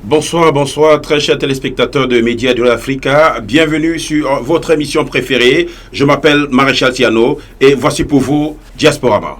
Bonsoir, bonsoir, très chers téléspectateurs de Médias de l'Africa. Bienvenue sur votre émission préférée. Je m'appelle Maréchal Tiano et voici pour vous Diasporama.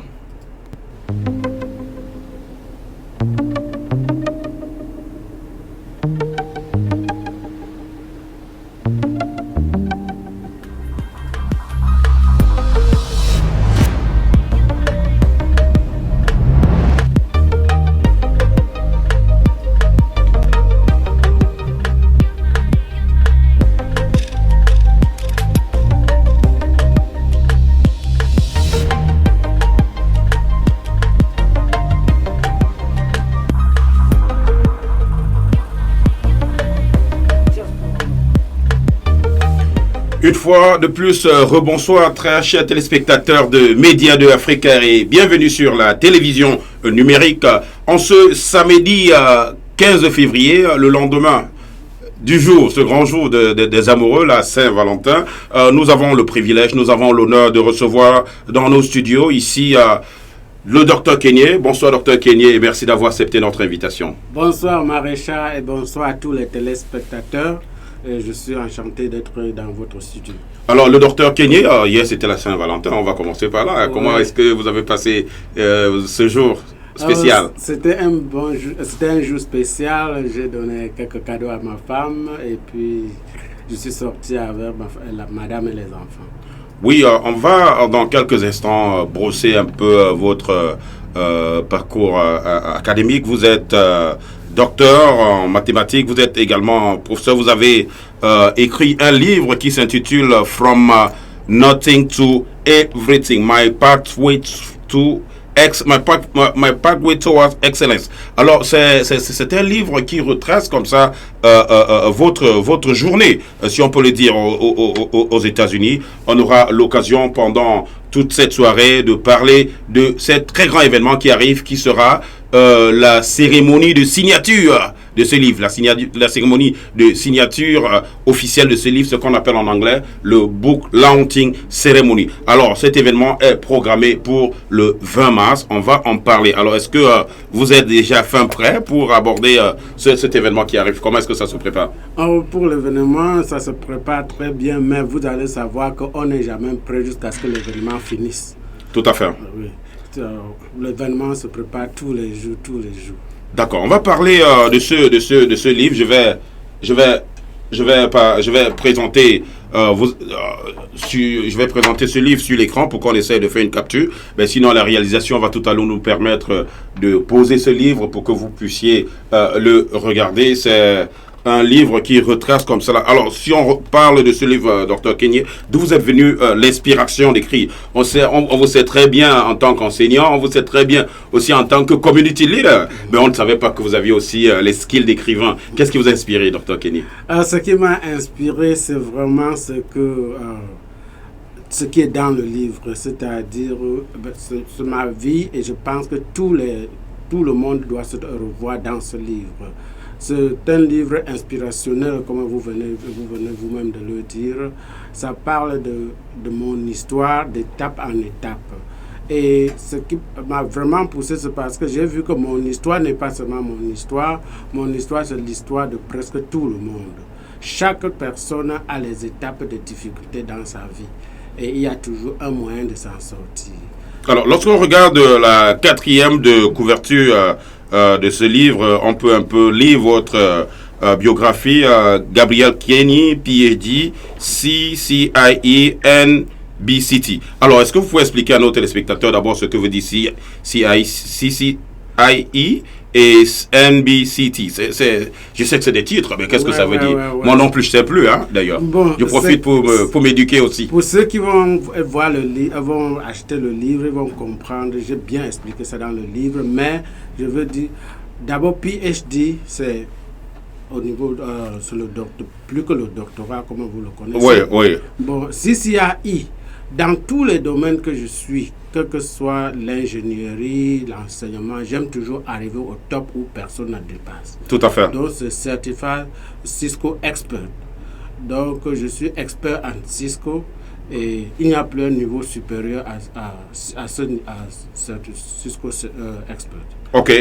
Une fois de plus, rebonsoir très chers téléspectateurs de Médias de Africa et bienvenue sur la télévision numérique en ce samedi 15 février, le lendemain du jour, ce grand jour des amoureux, la Saint-Valentin. Nous avons le privilège, nous avons l'honneur de recevoir dans nos studios ici le Dr Kenyé. Bonsoir Dr Kenyé et merci d'avoir accepté notre invitation. Bonsoir Maréchal et bonsoir à tous les téléspectateurs. Et je suis enchanté d'être dans votre studio. Alors, le docteur Kenyé, hier c'était la Saint-Valentin, on va commencer par là. Ouais. Comment est-ce que vous avez passé ce jour spécial? C'était un jour spécial. J'ai donné quelques cadeaux à ma femme et puis je suis sorti avec la madame et les enfants. Oui, on va dans quelques instants brosser un peu votre parcours académique. Vous êtes docteur en mathématiques, vous êtes également professeur, vous avez écrit un livre qui s'intitule From Nothing to Everything, My Pathway Towards Excellence. Alors, c'est un livre qui retrace comme ça votre journée, si on peut le dire, aux États-Unis. On aura l'occasion pendant toute cette soirée de parler de cet très grand événement qui arrive, qui sera la cérémonie de signature de ce livre, la cérémonie de signature officielle de ce livre, ce qu'on appelle en anglais le Book Launching Ceremony. Alors, cet événement est programmé pour le 20 mars. On va en parler. Alors, est-ce que vous êtes déjà fin prêt pour aborder cet événement qui arrive? Comment est-ce que ça se prépare? Pour l'événement, ça se prépare très bien, mais vous allez savoir qu'on n'est jamais prêt jusqu'à ce que l'événement finisse. Tout à fait. Oui. L'événement se prépare tous les jours. D'accord, on va parler de ce livre. Je vais présenter je vais présenter ce livre sur l'écran pour qu'on essaie de faire une capture. Mais sinon, la réalisation va tout à l'heure nous permettre de poser ce livre pour que vous puissiez le regarder. C'est un livre qui retrace comme cela. Alors, si on parle de ce livre, Dr Kenyé, d'où vous êtes venu l'inspiration d'écrire? On vous sait très bien en tant qu'enseignant, on vous sait très bien aussi en tant que community leader, mais on ne savait pas que vous aviez aussi les skills d'écrivain. Qu'est-ce qui vous a inspiré, Dr Kenyé? Ce qui m'a inspiré, c'est vraiment ce qui est dans le livre, c'est-à-dire c'est ma vie, et je pense que tout le monde doit se revoir dans ce livre. C'est un livre inspirationnel, comme vous venez vous-même de le dire. Ça parle de mon histoire, d'étape en étape. Et ce qui m'a vraiment poussé, c'est parce que j'ai vu que mon histoire n'est pas seulement mon histoire. Mon histoire, c'est l'histoire de presque tout le monde. Chaque personne a les étapes de difficultés dans sa vie. Et il y a toujours un moyen de s'en sortir. Alors, lorsqu'on regarde la 4e de couverture de ce livre, on peut un peu lire votre biographie. Gabriel Kenyé, PhD, CCIE, NBCT. Alors, est-ce que vous pouvez expliquer à nos téléspectateurs d'abord ce que veut dire CCIE et NBCT. Je sais que c'est des titres, mais qu'est-ce que ça veut dire? Moi non plus, je ne sais plus, hein, d'ailleurs. Bon, je profite pour m'éduquer aussi. Pour ceux qui vont voir le livre, vont acheter le livre, ils vont comprendre. J'ai bien expliqué ça dans le livre, mais je veux dire, d'abord, PhD, c'est au niveau, sur le docteur, plus que le doctorat, comme vous le connaissez. Oui, oui. Bon, CCIE, dans tous les domaines que je suis, quel que soit l'ingénierie, l'enseignement, j'aime toujours arriver au top où personne ne dépasse. Tout à fait. Donc, c'est certifié Cisco Expert. Donc, je suis expert en Cisco et il n'y a plus un niveau supérieur à Cisco Expert. Ok,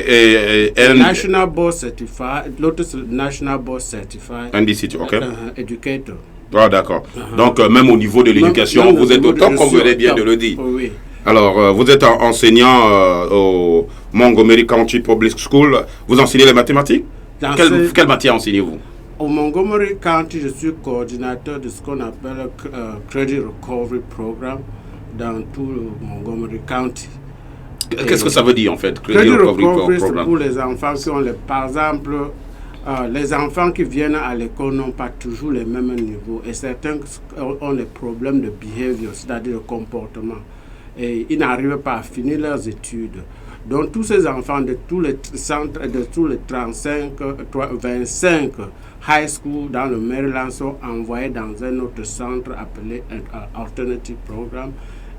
National Board Certified, l'autre c'est National Board Certified NDCT, ok. Educator. Ah, d'accord. Donc, même au niveau de l'éducation, vous êtes au top, comme vous venez bien de le dire. Oui. Alors, vous êtes enseignant au Montgomery County Public School. Vous enseignez les mathématiques? Quelle matière enseignez-vous? Au Montgomery County, je suis coordinateur de ce qu'on appelle Credit Recovery Program dans tout le Montgomery County. Qu'est-ce que ça veut dire en fait? Credit Recovery, c'est pour les enfants qui ont, par exemple, les enfants qui viennent à l'école n'ont pas toujours les mêmes niveaux et certains ont des problèmes de behavior, c'est-à-dire de comportement. Et ils n'arrivent pas à finir leurs études. Donc tous ces enfants de tous les centres, de tous les 25 high school dans le Maryland sont envoyés dans un autre centre appelé Alternative Program.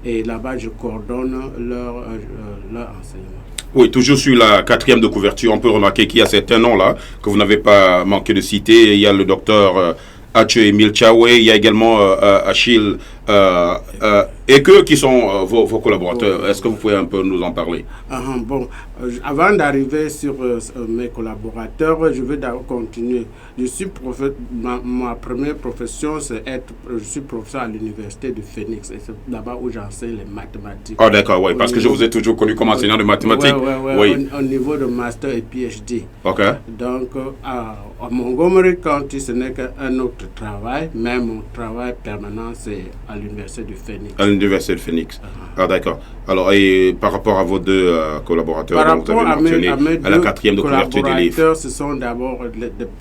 Et là-bas, je coordonne leur enseignement. Oui, toujours sur la 4e de couverture, on peut remarquer qu'il y a certains noms là que vous n'avez pas manqué de citer. Il y a le docteur H.Emile Chaway, il y a également Achille Eke qui sont vos collaborateurs. Est-ce que vous pouvez un peu nous en parler? Bon, avant d'arriver sur mes collaborateurs, je vais d'abord continuer. Je suis ma première profession, je suis professeur à l'université de Phoenix et c'est là-bas où j'enseigne les mathématiques. Ah d'accord, oui, parce que je vous ai toujours connu comme enseignant de mathématiques. Oui. Au niveau de master et PhD. Ok. Donc, à Montgomery County, ce n'est qu'un autre travail, mais mon travail permanent, c'est à l'université de Phoenix. À l'université de Phoenix. Ah d'accord. Alors, et par rapport à vos deux collaborateurs, par dont vous avez mentionné à la 4e de couverture des livres. Ce sont d'abord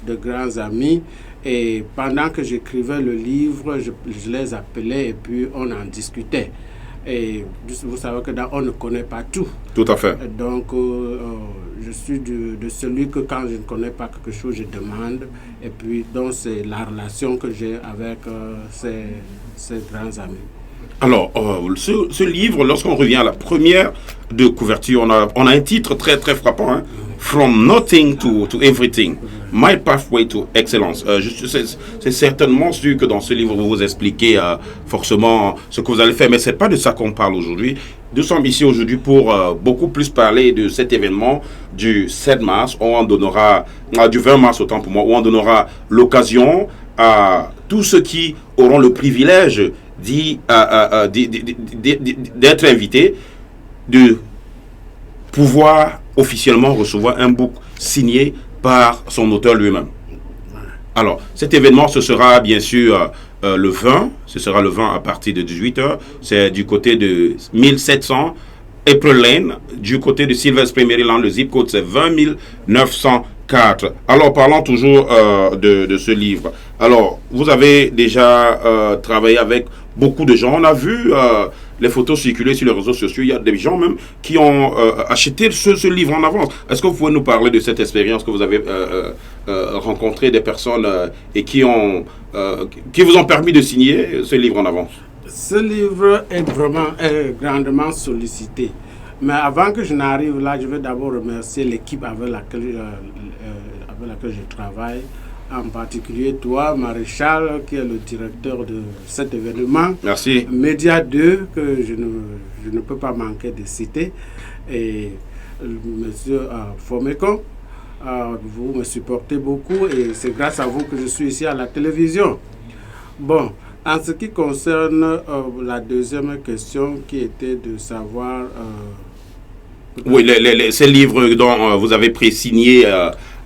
de grands amis. Et pendant que j'écrivais le livre, je les appelais et puis on en discutait. Et vous savez on ne connaît pas tout. Tout à fait. Donc, je suis de celui que quand je ne connais pas quelque chose, je demande. Et puis, donc, c'est la relation que j'ai avec ces grands amis. Alors, ce livre, lorsqu'on revient à la première de couverture, on a un titre très très frappant, hein? From Nothing to Everything, My Pathway to Excellence. C'est certainement sûr que dans ce livre, vous expliquez forcément ce que vous allez faire, mais ce n'est pas de ça qu'on parle aujourd'hui. Nous sommes ici aujourd'hui pour beaucoup plus parler de cet événement du 7 mars, où on donnera, du 20 mars autant pour moi, où on donnera l'occasion à tous ceux qui auront le privilège d'être invités, de pouvoir officiellement recevoir un book signé par son auteur lui-même. Alors, cet événement, ce sera bien sûr le 20, ce sera le 20 à partir de 18h, c'est du côté de 1700 April Lane, du côté de Silver Spring, Maryland, le zip code c'est 20 904. Alors, parlons toujours de ce livre. Alors, vous avez déjà travaillé avec beaucoup de gens. On a vu les photos circuler sur les réseaux sociaux. Il y a des gens même qui ont acheté ce livre en avance. Est-ce que vous pouvez nous parler de cette expérience que vous avez rencontré des personnes et qui vous ont permis de signer ce livre en avance? Ce livre est vraiment grandement sollicité. Mais avant que je n'arrive là, je vais d'abord remercier l'équipe avec laquelle je travaille. En particulier toi, Maréchal, qui est le directeur de cet événement. Merci. Média 2, que je ne peux pas manquer de citer. Et monsieur Fomeko, vous me supportez beaucoup et c'est grâce à vous que je suis ici à la télévision. Bon, en ce qui concerne la deuxième question qui était de savoir... oui, ces livres dont vous avez pré-signé...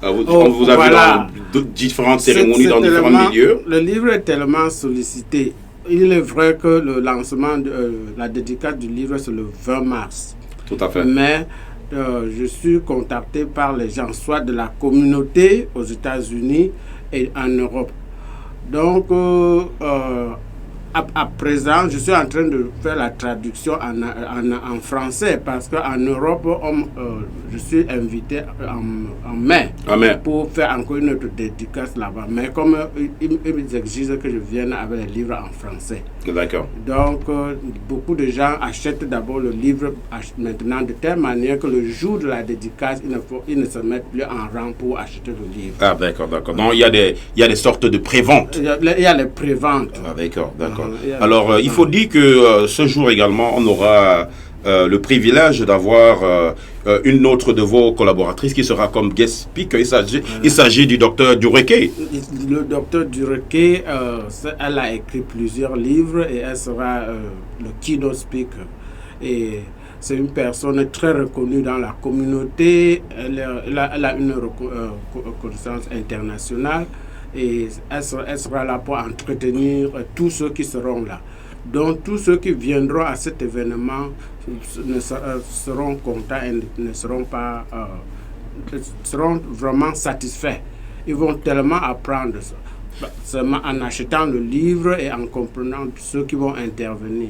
vous avez dans différentes cérémonies, dans différents milieux. Le livre est tellement sollicité. Il est vrai que le lancement, la dédicace du livre, c'est le 20 mars. Tout à fait. Mais je suis contacté par les gens, soit de la communauté aux États-Unis et en Europe. Donc, à présent, je suis en train de faire la traduction en français parce qu'en Europe, je suis invité en mai pour faire encore une autre dédicace là-bas. Mais comme ils exigent que je vienne avec les livres en français. D'accord. Donc, beaucoup de gens achètent d'abord le livre maintenant de telle manière que le jour de la dédicace, ils ne se mettent plus en rang pour acheter le livre. Ah, d'accord. Donc, il y a des sortes de préventes. Il y a les préventes. Ah, d'accord. Alors, il faut dire que ce jour également, on aura le privilège d'avoir une autre de vos collaboratrices qui sera comme guest speaker. Il s'agit du docteur Dureké. Le docteur Dureké, elle a écrit plusieurs livres et elle sera le keynote speaker. Et c'est une personne très reconnue dans la communauté. Elle a une reconnaissance internationale. Et elle sera là pour entretenir tous ceux qui seront là. Donc tous ceux qui viendront à cet événement seront contents et ne seront pas seront vraiment satisfaits. Ils vont tellement apprendre seulement en achetant le livre et en comprenant ceux qui vont intervenir.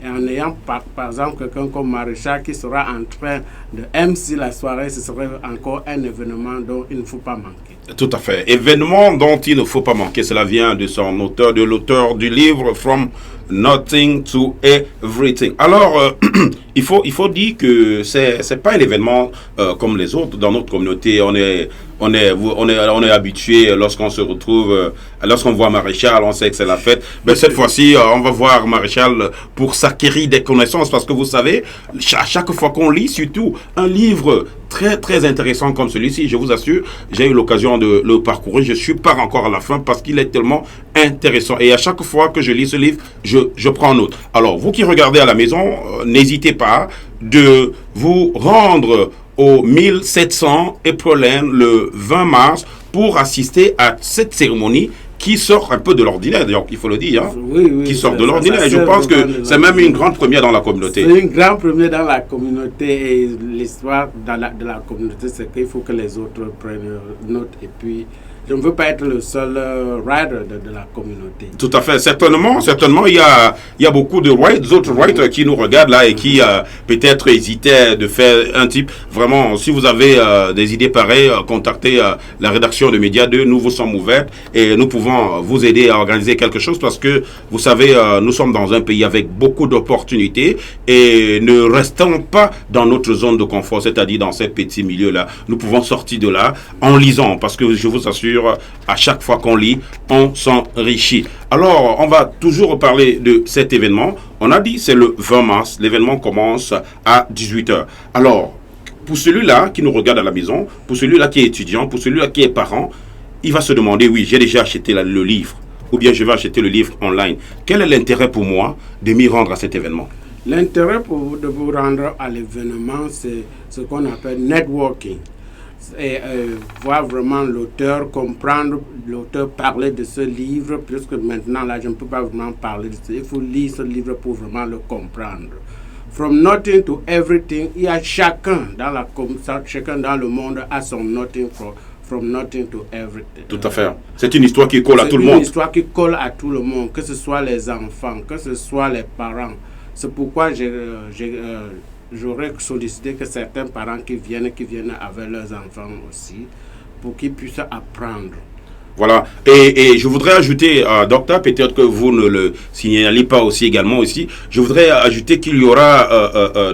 Et en ayant par exemple quelqu'un comme Maréchal qui sera en train de MC la soirée, ce serait encore un événement dont il ne faut pas manquer. Tout à fait. Événement dont il ne faut pas manquer. Cela vient de son auteur, de l'auteur du livre From Nothing to Everything. Alors, il faut dire que c'est pas un événement comme les autres dans notre communauté. On est habitué lorsqu'on se retrouve, lorsqu'on voit Maréchal, on sait que c'est la fête. Mais cette fois-ci, on va voir Maréchal pour s'acquérir des connaissances parce que vous savez, à chaque fois qu'on lit, surtout un livre très très intéressant comme celui-ci, je vous assure, j'ai eu l'occasion de le parcourir. Je suis pas encore à la fin parce qu'il est tellement intéressant. Et à chaque fois que je lis ce livre, je prends note. Alors, vous qui regardez à la maison, n'hésitez pas de vous rendre au 1700 April Lane le 20 mars pour assister à cette cérémonie qui sort un peu de l'ordinaire, d'ailleurs, il faut le dire, hein, oui, qui sort de l'ordinaire. Et je pense que c'est même une grande première dans la communauté. C'est une grande première dans la communauté et l'histoire de la communauté, c'est qu'il faut que les autres prennent note et puis je ne veux pas être le seul writer de la communauté. Tout à fait. Certainement, il y a beaucoup d'autres writers qui nous regardent là et qui peut-être hésitaient de faire un type. Vraiment, si vous avez des idées pareilles, contactez la rédaction de Média 2. Nous vous sommes ouverts et nous pouvons vous aider à organiser quelque chose parce que, vous savez, nous sommes dans un pays avec beaucoup d'opportunités et ne restons pas dans notre zone de confort, c'est-à-dire dans ces petits milieux-là. Nous pouvons sortir de là en lisant parce que je vous assure, à chaque fois qu'on lit, on s'enrichit. Alors, on va toujours parler de cet événement. On a dit c'est le 20 mars. L'événement commence à 18h. Alors, pour celui-là qui nous regarde à la maison, pour celui-là qui est étudiant, pour celui-là qui est parent, il va se demander, oui, j'ai déjà acheté le livre, ou bien je vais acheter le livre online. Quel est l'intérêt pour moi de m'y rendre à cet événement? L'intérêt de vous rendre à l'événement, c'est ce qu'on appelle networking. Et voir vraiment l'auteur, comprendre l'auteur, parler de ce livre, puisque maintenant, là, je ne peux pas vraiment parler de ça. Il faut lire ce livre pour vraiment le comprendre. From Nothing to Everything, il y a chacun dans le monde a son Nothing from Nothing to Everything. Tout à fait. C'est une histoire qui colle à tout le monde. C'est une histoire qui colle à tout le monde, que ce soit les enfants, que ce soit les parents. C'est pourquoi j'aurais sollicité que certains parents qui viennent avec leurs enfants aussi, pour qu'ils puissent apprendre. Voilà. Et je voudrais ajouter, docteur, peut-être que vous ne le signalez pas aussi également aussi, je voudrais ajouter qu'il y aura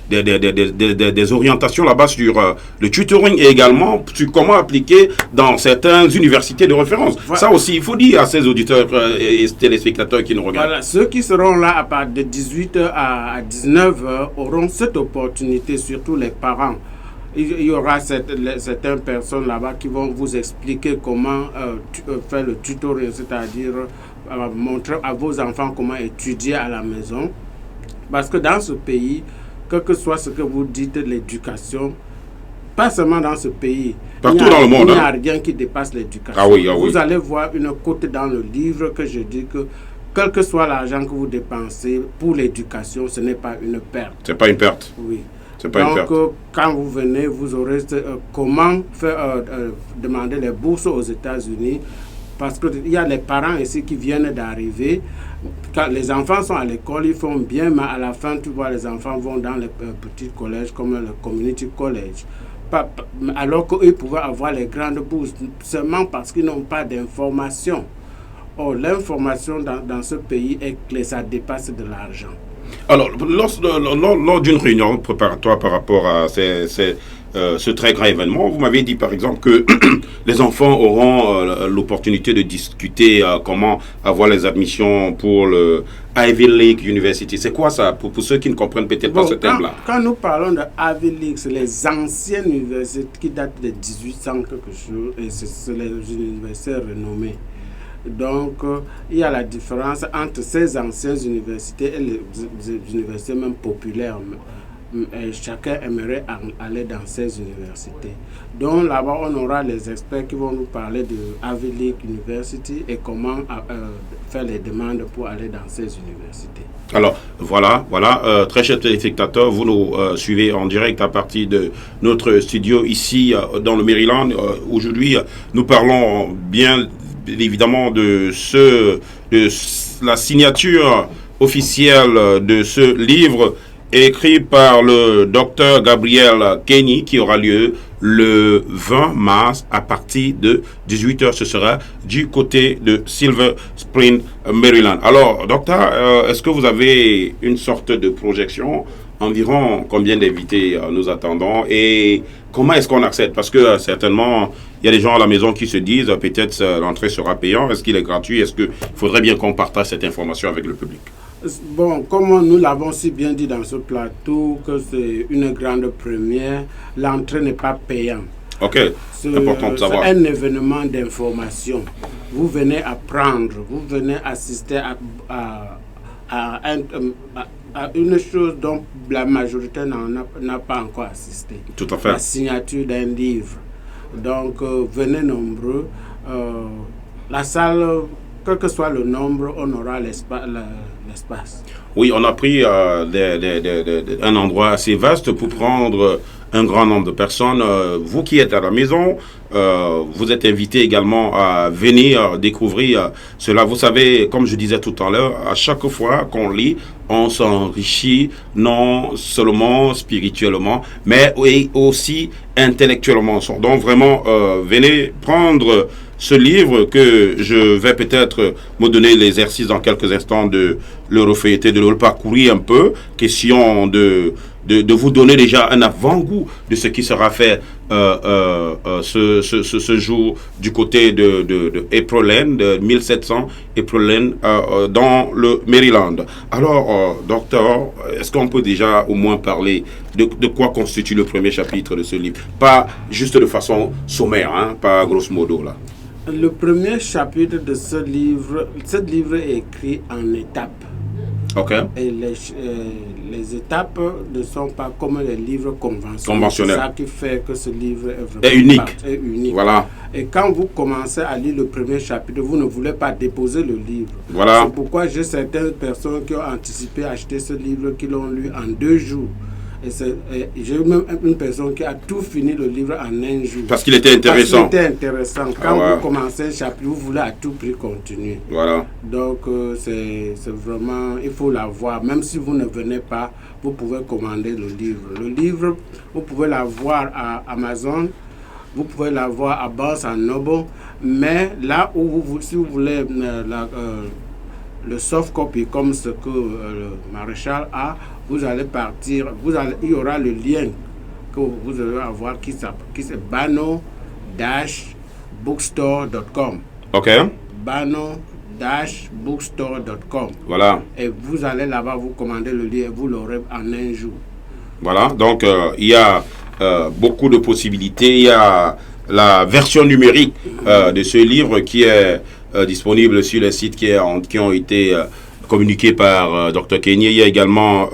des orientations là-bas sur le tutoring et également sur comment appliquer dans certaines universités de référence. Voilà. Ça aussi, il faut dire à ces auditeurs et téléspectateurs qui nous regardent. Voilà. Ceux qui seront là à partir de 18h à 19h auront cette opportunité, surtout les parents. Il y aura certaines personnes là-bas qui vont vous expliquer comment faire le tutoring, c'est-à-dire montrer à vos enfants comment étudier à la maison. Parce que dans ce pays, quel que soit ce que vous dites, l'éducation, pas seulement dans ce pays, partout dans le monde, il n'y a rien qui dépasse l'éducation. Ah oui. Vous allez voir une côte dans le livre que je dis que quel que soit l'argent que vous dépensez pour l'éducation, ce n'est pas une perte. C'est pas une perte. Oui. C'est pas une perte. Quand vous venez, vous aurez comment faire, demander les bourses aux États-Unis. Parce qu'il y a les parents ici qui viennent d'arriver. Quand les enfants sont à l'école, ils font bien, mais à la fin, tu vois, les enfants vont dans les petits collèges comme le community college. Alors qu'ils pouvaient avoir les grandes bourses, seulement parce qu'ils n'ont pas d'information. Or, l'information dans ce pays est que ça dépasse de l'argent. Alors, lors d'une réunion préparatoire par rapport à ce très grand événement, vous m'avez dit par exemple que les enfants auront l'opportunité de discuter comment avoir les admissions pour le Ivy League University. C'est quoi ça pour ceux qui ne comprennent peut-être pas ce terme-là? Quand nous parlons de Ivy League, c'est les anciennes universités qui datent de 1800 quelque chose, et c'est les universités renommées. Donc, il y a la différence entre ces anciennes universités et les universités même populaires. Et chacun aimerait aller dans ces universités. Donc là-bas, on aura les experts qui vont nous parler de Ivy League University et comment faire les demandes pour aller dans ces universités. Alors, voilà, très chers téléspectateurs, vous nous suivez en direct à partir de notre studio ici dans le Maryland. Aujourd'hui, nous parlons bien évidemment de la signature officielle de ce livre écrit par le docteur Gabriel Kenny qui aura lieu le 20 mars à partir de 18h. Ce sera du côté de Silver Spring, Maryland. Alors, docteur, est-ce que vous avez une sorte de projection environ combien d'invités nous attendons et comment est-ce qu'on accède? Parce que certainement, il y a des gens à la maison qui se disent peut-être l'entrée sera payante. Est-ce qu'il est gratuit? Est-ce qu'il faudrait bien qu'on partage cette information avec le public? Bon, comme nous l'avons si bien dit dans ce plateau, que c'est une grande première, l'entrée n'est pas payante. Ok, c'est important de savoir. C'est un événement d'information. Vous venez apprendre, vous venez assister à une chose dont la majorité n'a pas encore assisté. Tout à fait. La signature d'un livre. Donc, venez nombreux. La salle, quel que soit le nombre, on aura l'espace. Oui, on a pris un endroit assez vaste pour prendre un grand nombre de personnes. Vous qui êtes à la maison, vous êtes invités également à venir découvrir cela. Vous savez, comme je disais tout à l'heure, à chaque fois qu'on lit, on s'enrichit non seulement spirituellement, mais aussi intellectuellement. Donc vraiment, venez prendre ce livre que je vais peut-être me donner l'exercice dans quelques instants de le refeuilleter, de le parcourir un peu. Question de vous donner déjà un avant-goût de ce qui sera fait ce jour du côté de April Lane, de 1700 April Lane dans le Maryland. Alors, docteur, est-ce qu'on peut déjà au moins parler de quoi constitue le premier chapitre de ce livre? Pas juste de façon sommaire, hein, pas grosso modo là. Le premier chapitre de ce livre est écrit en étapes. Ok. Et les étapes ne sont pas comme les livres conventionnels. C'est ça qui fait que ce livre est vraiment unique. Voilà. Et quand vous commencez à lire le premier chapitre, vous ne voulez pas déposer le livre. Voilà. C'est pourquoi j'ai certaines personnes qui ont anticipé acheter ce livre, qui l'ont lu en 2 jours. Et j'ai même une personne qui a tout fini le livre en 1 jour. Parce qu'il était intéressant. Parce qu'il était intéressant. Quand vous commencez un chapitre, vous voulez à tout prix continuer. Voilà. Donc, c'est vraiment, il faut l'avoir. Même si vous ne venez pas, vous pouvez commander le livre. Le livre, vous pouvez l'avoir à Amazon, vous pouvez l'avoir à Barnes & Noble, mais là où si vous voulez le soft copy comme ce que le maréchal a, vous allez partir, il y aura le lien que vous allez avoir qui c'est bano-bookstore.com. Ok. bano-bookstore.com. Voilà. Et vous allez là-bas, vous commandez le livre et vous l'aurez en 1 jour. Voilà, donc il y a beaucoup de possibilités. Il y a la version numérique de ce livre qui est disponible sur les sites qui ont été communiqués par Dr. Kenny. Il y a également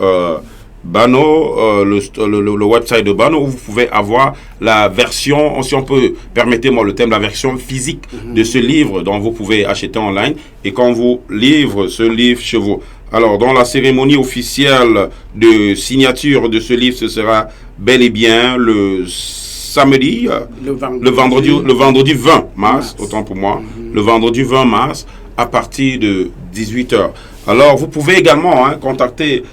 Bano, le website de Bano, où vous pouvez avoir la version, si on peut, permettez-moi le thème, la version physique de ce livre dont vous pouvez acheter en ligne. Et quand vous livrez ce livre chez vous, Alors, dans la cérémonie officielle de signature de ce livre, ce sera bel et bien le samedi, le vendredi 20 mars, autant pour moi, le vendredi 20 mars, à partir de 18h. Alors, vous pouvez également contacter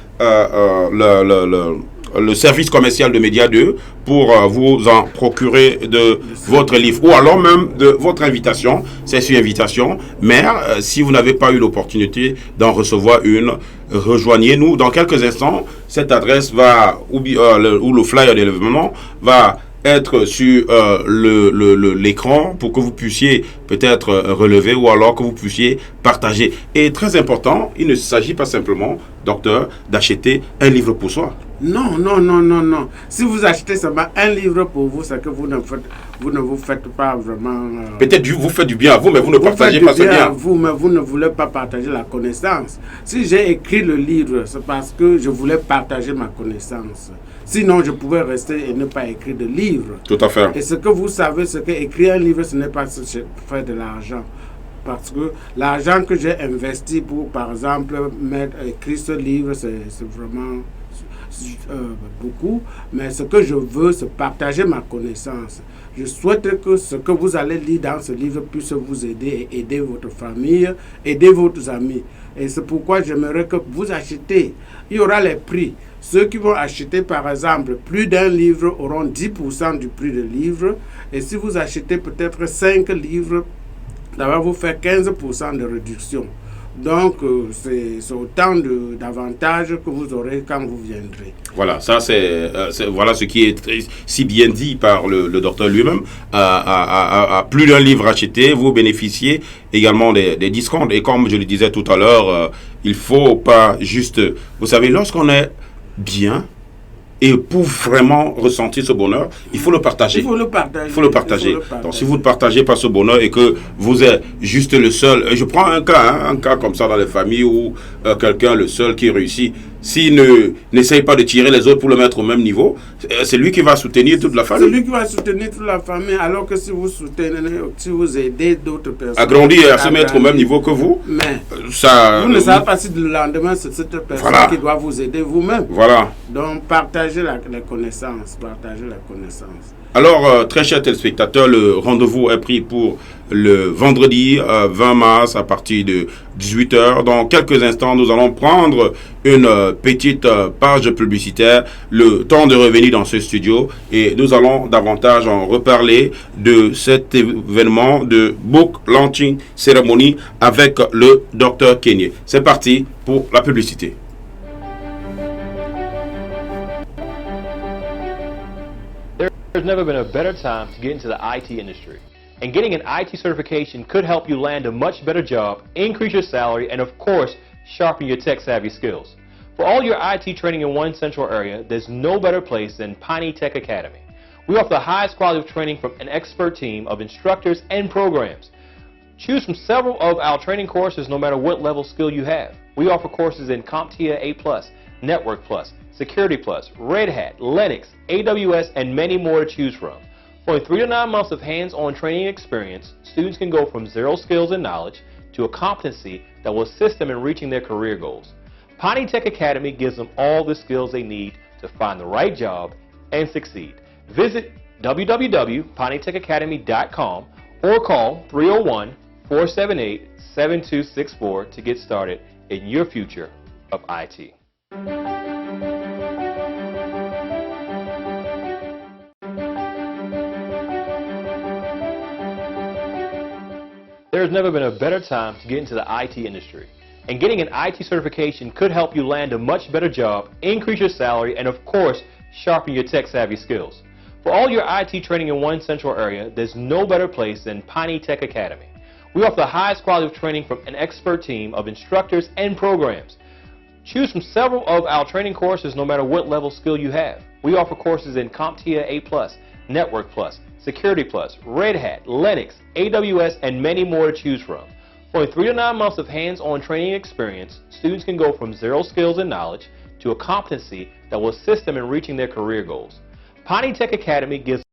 le service commercial de Média 2 pour vous en procurer de votre livre ou alors même de votre invitation. C'est sur invitation. Mais si vous n'avez pas eu l'opportunité d'en recevoir une, rejoignez-nous dans quelques instants. Cette adresse va, ou le flyer de l'événement va être sur l'écran pour que vous puissiez peut-être relever ou alors que vous puissiez partager. Et très important, il ne s'agit pas simplement, docteur, d'acheter un livre pour soi. Non, non, non, non, non. Si vous achetez seulement un livre pour vous, c'est que vous ne vous faites pas vraiment... Peut-être vous faites du bien à vous, mais vous ne partagez pas ce bien. À vous, mais vous ne voulez pas partager la connaissance. Si j'ai écrit le livre, c'est parce que je voulais partager ma connaissance. Sinon, je pouvais rester et ne pas écrire de livre. Tout à fait. Et ce que vous savez, c'est qu'écrire un livre, ce n'est pas faire de l'argent. Parce que l'argent que j'ai investi pour, par exemple, écrire ce livre, c'est vraiment... beaucoup, mais ce que je veux, c'est partager ma connaissance. Je souhaite que ce que vous allez lire dans ce livre puisse vous aider et aider votre famille, aider vos amis. Et c'est pourquoi j'aimerais que vous achetez. Il y aura les prix. Ceux qui vont acheter, par exemple, plus d'un livre auront 10% du prix du livre. Et si vous achetez peut-être 5 livres, ça va vous faire 15% de réduction. Donc, c'est autant d'avantages que vous aurez quand vous viendrez. Voilà, ça voilà ce qui est si bien dit par le docteur lui-même. À plus d'un livre acheté, vous bénéficiez également des discounts. Et comme je le disais tout à l'heure, il faut pas juste... Vous savez, lorsqu'on est bien... Et pour vraiment ressentir ce bonheur, il faut le partager. Il faut le partager. Il faut le partager. Donc, si vous ne partagez pas ce bonheur et que vous êtes juste le seul, je prends un cas comme ça dans les familles où quelqu'un, le seul qui réussit, s'il n'essaye pas de tirer les autres pour le mettre au même niveau, c'est lui qui va soutenir toute la famille. C'est lui qui va soutenir toute la famille, alors que si vous soutenez, si vous aidez d'autres personnes à grandir et à se mettre au même niveau que vous, mais ça, vous ne savez pas si le lendemain, c'est cette personne qui doit vous aider vous-même. Voilà. Donc, partagez les connaissances. Partagez la connaissance. Alors, très chers téléspectateurs, le rendez-vous est pris pour le vendredi 20 mars à partir de 18h. Dans quelques instants, nous allons prendre une petite page publicitaire, le temps de revenir dans ce studio et nous allons davantage en reparler de cet événement de Book Launching Ceremony avec le Dr Kenyé. C'est parti pour la publicité. There's never been a better time to get into the IT industry. And getting an IT certification could help you land a much better job, increase your salary, and of course, sharpen your tech-savvy skills. For all your IT training in one central area, there's no better place than Piney Tech Academy. We offer the highest quality of training from an expert team of instructors and programs. Choose from several of our training courses no matter what level skill you have. We offer courses in CompTIA A+, Network Plus, Security Plus, Red Hat, Linux, AWS, and many more to choose from. For only 3 to 9 months of hands-on training experience, students can go from zero skills and knowledge to a competency that will assist them in reaching their career goals. Piney Tech Academy gives them all the skills they need to find the right job and succeed. Visit www.pineytechacademy.com or call 301-478-7264 to get started in your future of IT. There's never been a better time to get into the IT industry. And getting an IT certification could help you land a much better job, increase your salary, and of course, sharpen your tech-savvy skills. For all your IT training in one central area, there's no better place than Piney Tech Academy. We offer the highest quality of training from an expert team of instructors and programs. Choose from several of our training courses no matter what level skill you have. We offer courses in CompTIA A+, Network Plus, Security Plus, Red Hat, Linux, AWS, and many more to choose from. For only 3 to 9 months of hands-on training experience, students can go from zero skills and knowledge to a competency that will assist them in reaching their career goals. Piney Tech Academy gives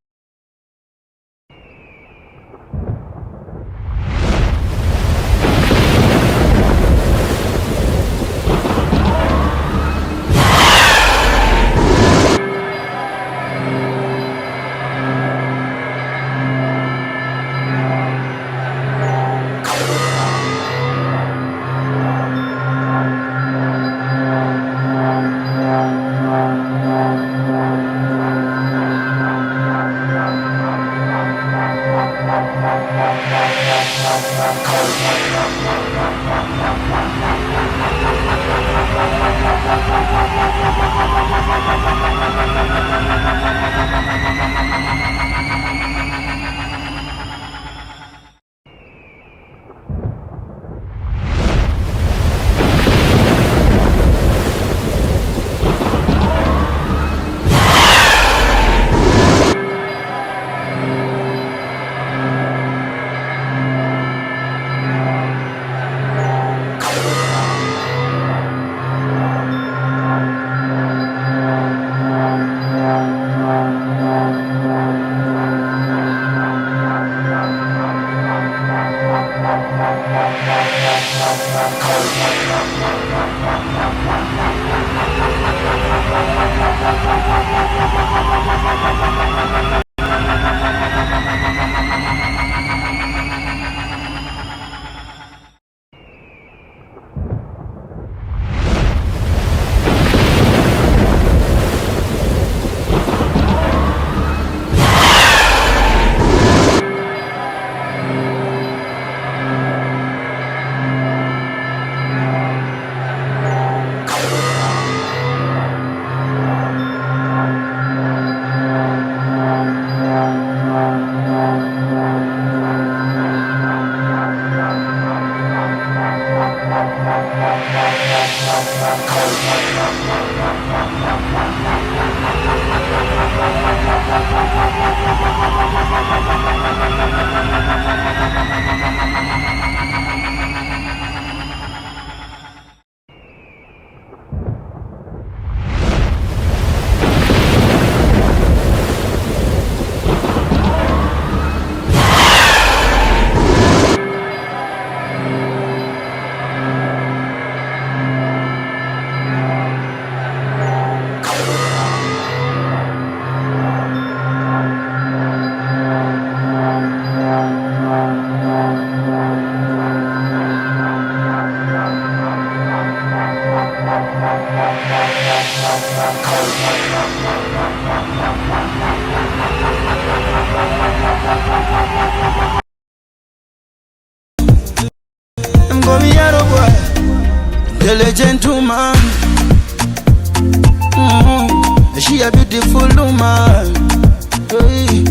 Gentleman, she a beautiful woman, hey.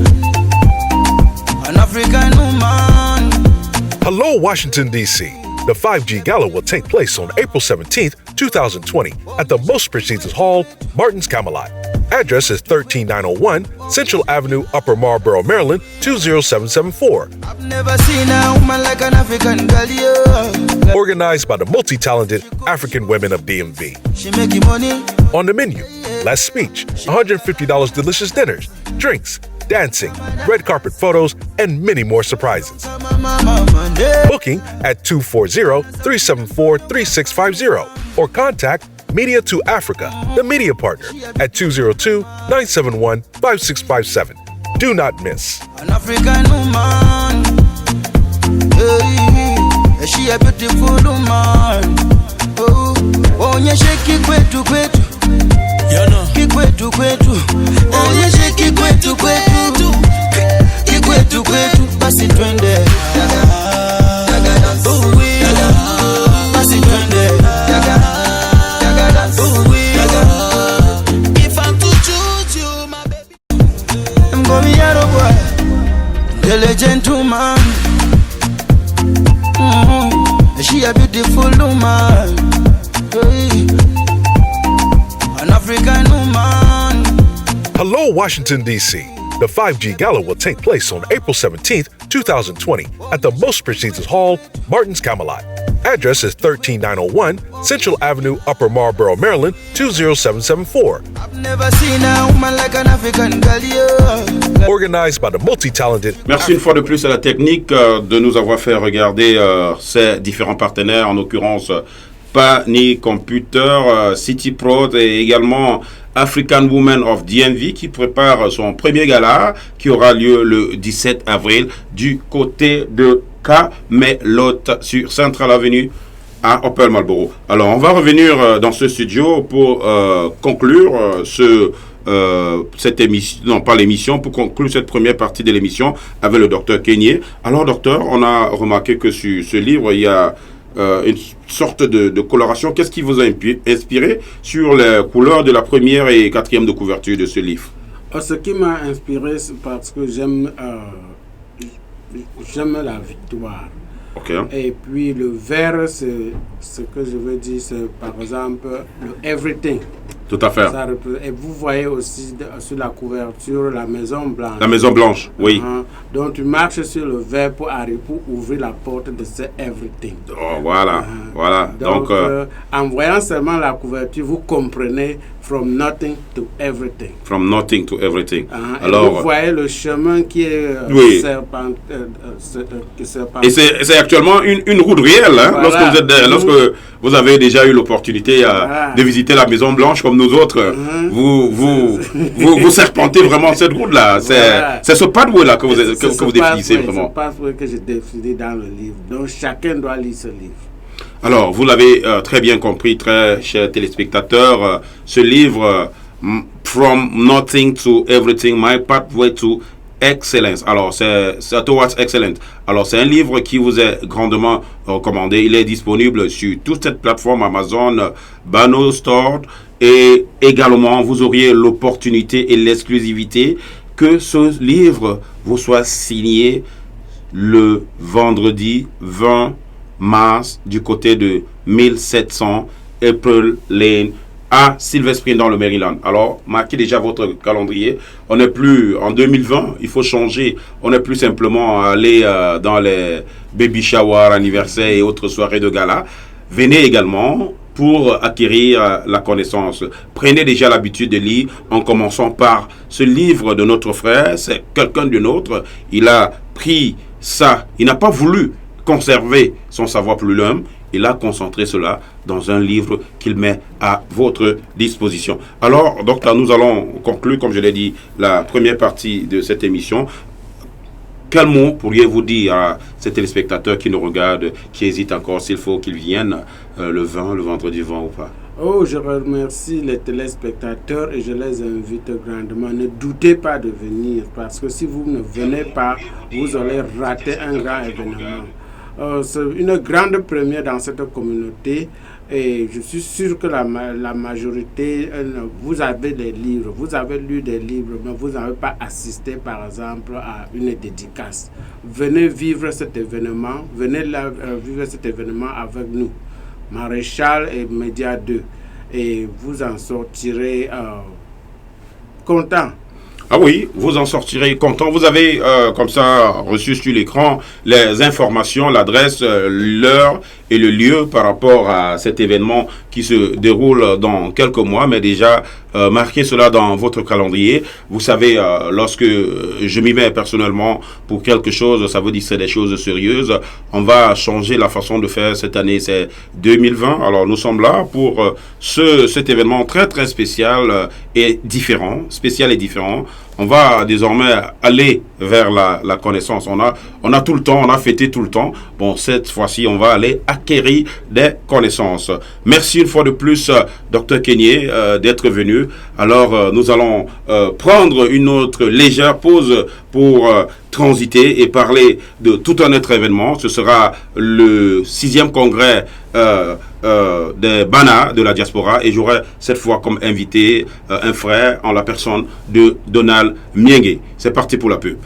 An African woman. Hello, Washington, D.C. The 5G Gala will take place on April 17th, 2020 at the Most Prestigious Hall, Martin's Camelot. Address is 13901 Central Avenue, Upper Marlboro, Maryland, 20774. I've never seen a woman like an African girl, yeah. Organized by the multi-talented African women of DMV. She making money. On the menu, last speech, $150 delicious dinners, drinks, dancing, red carpet photos, and many more surprises. Booking at 240-374-3650 or contact Media to Africa, the media partner, at 202-971-5657. Do not miss. An African woman, hey, she a beautiful woman. Oh, onyeshe kikwetu kwetu, kikwetu kwetu, onyeshe kikwetu kwetu, kikwetu kwetu, basi twende, basi twende. If I'm to choose you, my baby, I'm going to boy, the gentleman. She a beautiful woman, hey. An African woman. Hello, Washington, D.C. The 5G Gala will take place on April 17th, 2020 at the Most Prestigious Hall, Martin's Camelot. Address is 13901 Central Avenue, Upper Marlboro, Maryland, 20774. I've never seen a woman like an African girl, yeah. Organized by the multi-talented. Merci une fois de plus à la technique de nous avoir fait regarder ces différents partenaires, en l'occurrence Pani Computer, City Pro et également African Women of DMV qui prépare son premier gala qui aura lieu le 17 avril du côté de Camelot sur Central Avenue à Upper Marlboro. Alors on va revenir dans ce studio pour conclure cette émission, non pas l'émission, pour conclure cette première partie de l'émission avec le docteur Kenyé. Alors docteur, on a remarqué que sur ce livre il y a une sorte de coloration. Qu'est-ce qui vous a inspiré sur les couleurs de la première et quatrième de couverture de ce livre? Ce qui m'a inspiré, c'est parce que j'aime la victoire. Okay. Et puis le vert, c'est ce que je veux dire, c'est par exemple le everything. Tout à fait. Et vous voyez aussi sur la couverture la Maison Blanche. La Maison Blanche, oui. Donc tu marches sur le verre pour ouvrir la porte de ce everything. Oh, voilà, voilà. Donc en voyant seulement la couverture, vous comprenez from nothing to everything. From nothing to everything. Alors, vous voyez le chemin qui est oui. Et c'est actuellement une route réelle. Hein, voilà. Lorsque vous avez déjà eu l'opportunité de visiter la Maison Blanche comme nous autres, vous serpentez vraiment cette route-là. C'est ce pathway-là que vous définissez vraiment. C'est ce pathway que j'ai défini dans le livre. Donc chacun doit lire ce livre. Alors, vous l'avez très bien compris, très chers téléspectateurs, ce livre, From Nothing to Everything, My Pathway to Excellence. Alors, c'est Towards Excellence. Alors, c'est un livre qui vous est grandement recommandé. Il est disponible sur toute cette plateforme Amazon, Bano Store. Et également, vous auriez l'opportunité et l'exclusivité que ce livre vous soit signé le vendredi 20 mars du côté de 1700 April Lane à Silver Spring dans le Maryland. Alors, marquez déjà votre calendrier. On n'est plus en 2020, il faut changer. On n'est plus simplement aller dans les baby showers, anniversaires et autres soirées de gala. Venez également pour acquérir la connaissance. Prenez déjà l'habitude de lire en commençant par ce livre de notre frère. C'est quelqu'un de nôtre. Il a pris ça. Il n'a pas voulu conserver son savoir plus l'homme. Il a concentré cela dans un livre qu'il met à votre disposition. Alors, docteur, nous allons conclure, comme je l'ai dit, la première partie de cette émission. Quel mot pourriez-vous dire à ces téléspectateurs qui nous regardent, qui hésitent encore s'il faut qu'ils viennent le vendredi 20 ou pas? Oh, je remercie les téléspectateurs et je les invite grandement. Ne doutez pas de venir parce que si vous ne venez pas, vous allez rater un grand événement. C'est une grande première dans cette communauté et je suis sûr que la majorité, vous avez des livres, vous avez lu des livres, mais vous n'avez pas assisté par exemple à une dédicace. Venez vivre cet événement, vivre cet événement avec nous, Maréchal et Média 2, et vous en sortirez content. Ah oui, vous en sortirez content. Vous avez comme ça reçu sur l'écran les informations, l'adresse, l'heure et le lieu par rapport à cet événement qui se déroule dans quelques mois, mais déjà marquez cela dans votre calendrier. Vous savez, lorsque je m'y mets personnellement pour quelque chose, ça veut dire que c'est des choses sérieuses. On va changer la façon de faire cette année, c'est 2020. Alors nous sommes là pour cet événement très très spécial et différent, On va désormais aller vers la connaissance. On a tout le temps, on a fêté tout le temps. Bon, cette fois-ci, on va aller acquérir des connaissances. Merci une fois de plus, Dr Kenyé, d'être venu. Alors, nous allons prendre une autre légère pause pour transiter et parler de tout un autre événement. Ce sera le 6e congrès des Bana de la diaspora et j'aurai cette fois comme invité un frère en la personne de Donald Miengue. C'est parti pour la pub.